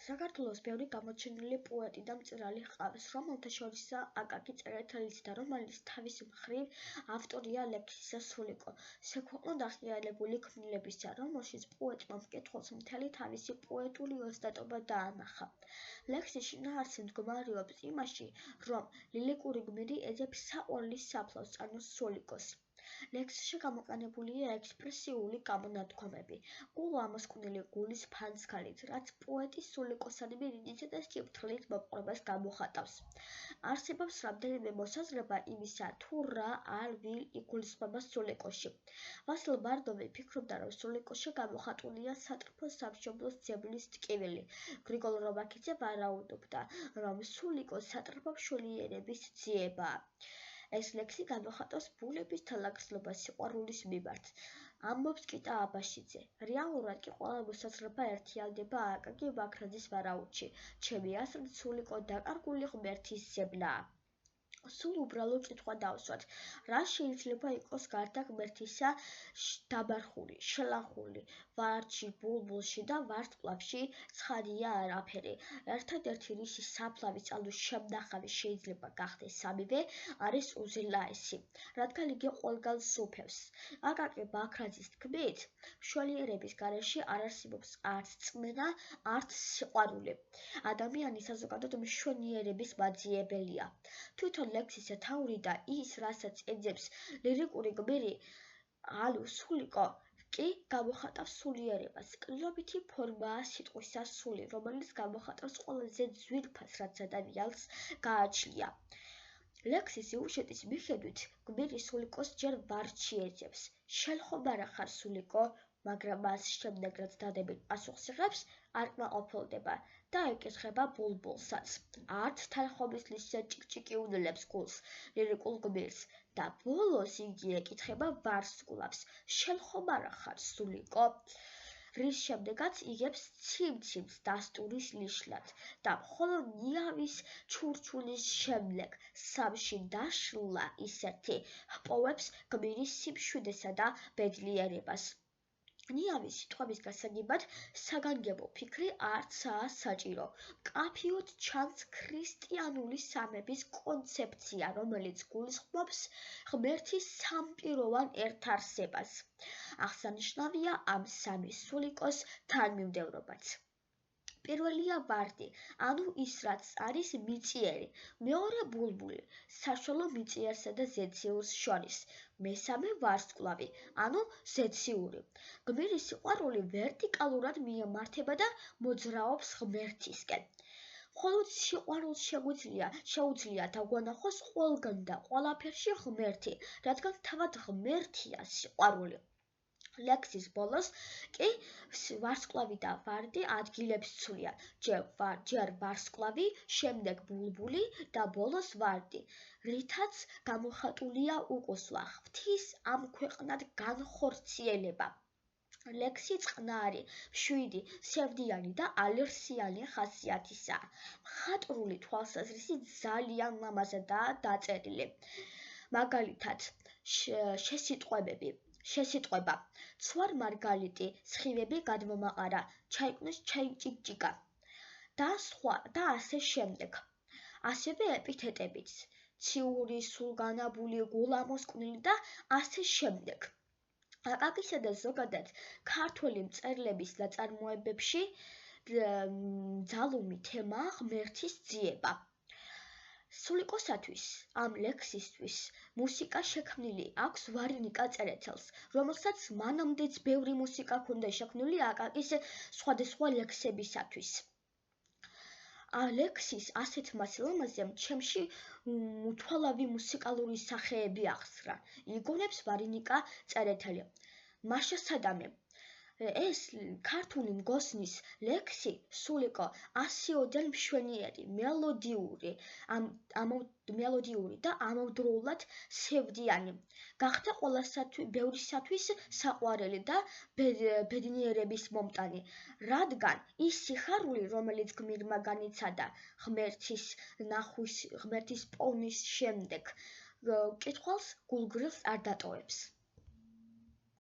საქართველოს ბევრი გამოჩენილი პოეტი და მწერალი ჰყავს, რომელთა შორისაა აკაკი წერეთელიც და რომელიც თავის მხრივ ავტორია ლექსისა სულიკო, საქვეყნოდ აღიარებული ქმნილებისა, რომელშიც პოეტმა მკითხველს მთელი თავისი პოეტური ოსტატობა დაანახა. ლექსი შინაარსი მდგომარეობს იმაში, რომ ლირიკური გმირი ეძებს საყვარლის საფლავს წარნოს სულიკოს. ლექსში გამოყენებულია ექსპრესიული გამონათქვამები, გულო ამოსკვნილი გულის ფანძქალით, რაც პოეტის სულიკოსადმი რიდითი და სიფრთხილით მოპყრობას გამოხატავს. არსებობს რამდენიმე მოსაზრება იმისა, თუ რა არ ვინ იგულისხმება სულიკოში. ვასილ ბარდოვი ფიქრობდა, რომ სულიკოში გამოხატულია სატრფო სამშობლოს ძებლის ტკივილი. გრიგოლ რობაქიძე ვარაუდობდა, რომ სულიკო სატრფო მშველიერების ძიებაა. ეს ლექსი გამოხატავს ბუნების თალახსლობას სიყვარულის მიმართ. ამბობს კიტა აბაშიძე. რეალურად კი ყველა მოსაზრება ერთიანდება აკაკი ბაქრაძის ვარაუდში. ჩემი აზრით, სულიკო დაკარგული ღმერთის ძებნაა. სულ უბრალო კითხვა დავსვათ, რა შეიძლება იყოს გარდა ღმერთისა დაბარხული, შლახული, ვარჯი, ბულბულში და ვარსკვლავში ცხადია არაფერი. ერთადერთი რისი საფლავი წალვის შემნახავი შეიძლება გახდეს სამივე, არის უზილაესი, რადგან იგი ყველგან სუფევს. აკაკი ბაქრაძის თქმით, მშველიერების გარეშე არ არსებობს არც წმენა, არც სიყვარული. ადამიანი საზოგადოდ მშვენიერების მაძიებელია. თვითონ ლექსის სათაური და ის, რასაც ეძებს ლირიკური გმირი, ანუ სულიკო, კი გამოხატავს სულიერებას. კლიობითი ფორმაა სიტყვისა სული, რომელიც გამოხატავს ყველაზე ძვირფას, რაც ადამიანს გააჩნია. ლექსის სიუჟეტის მიხედვით, გმირი სულიკოს ჯერ ვარჯში ეძებს. შენ ხომ არა ხარ სულიკო? მაგრამ მას შემდეგ, რაც დადებით პასუხს იღებს, არ კმაყოფილდება და ეკითხება ბულბულსაც. არც თანხმობისლის ჭიკჭიკი უნელებს გულს, ლირიკულ გმირს და ბოლოს იგი ეკითხება ვარსკვლავს. შენ ხომ არა ხარ სულიკო? რის შემდეგაც იღებს ციმციმს დასტურის ნიშნად და მხოლოდ ნიავის ჩურჩულის შემდეგ სამში დაშლა ისეთი ჰპოვებს გმირის სიმშვიდესა და ბედნიერებას. ნიავის სიტყვების გასაგებად საგანგებო ფიქრი არცაა საჭირო. მკაფიოდ ჩანს ქრისტიანული სამების კონცეფცია, რომელიც გულისხმობს ღმერთის სამპიროვან ერთარსებას. აღსანიშნავია ამ სამი სულიკოს თანმიმდევრობაც. პირველია ვარდი, ანუ ის, რაც არის მიწიერი, მეორე ბულბული, საშუალო მიწიერსა და ზეციურს შორის, მესამე ვარსკვლავი, ანუ ზეციური. გმირის სიყვარული ვერტიკალურად მიემართება და მოძრაობს ღმერთისკენ. მხოლოდ სიყვარულს შეუძლია დაგვანახოს ყველგან და ყველაფერში ღმერთი, რადგან თავად ღმერთია სიყვარული. ლექსის ბოლოს კი ვარსკვლავი და ვარდი ადგილებს ცვლიან. ჯერ ვარსკვლავი, შემდეგ ბულბული და ბოლოს ვარდი, რითაც გამოხატულია უკუსვა, ღვთის ამ ქვეყნად განხორციელება. ლექსი წყნარი, მშვიდი, სევდიანი და ალერსიანი ხასიათისაა. მხატვრული თვალსაზრისით ძალიან ლამაზადაა დაწერილი. მაგალითად, შესიტყვება ცვარ მარგალიტი, სხივები გადმომაყარა, ჩაიყვნის ჩაიჭიკჭიკა და ასე შემდეგ. ასევე ეპითეტებიც, ციური, სულგანაბული, გულამოსკვნილი და ასე შემდეგ. აკაკისა და ზოგადად ქართველი მწერლების ნაწარმოებებში ძალუმი თემაა ღმერთის ძიება. სულიკოსათვის, ამ ლექსისთვის, მუსიკა შექმნილი აქვს ვარინიკა წერეთელს, რომელსაც მანამდეც ბევრი მუსიკა ჰქონდა შექმნილი აკაკის სხვადასხვა ლექსებისათვის. ლექსის ასეთმა სილამაზემ ჩემში უთვალავი მუსიკალური სახეები აღსრა, იგონებს ვარინიკა წერეთელი. მაშა სადამე. ეს ქართული მგოსნის ლექსი სულიკო ასიოდენ მშვენიერი, მელოდიური და ამავდროულად სევდიანი. გახდა ბევრისათვის საყვარელი და ბედნიერების მომტანი, რადგან ის სიხარული, რომელიც გმირმა განიცადა ღმერთის პოვნის შემდეგ, კითხვას გულგრილს არ დატოვებს.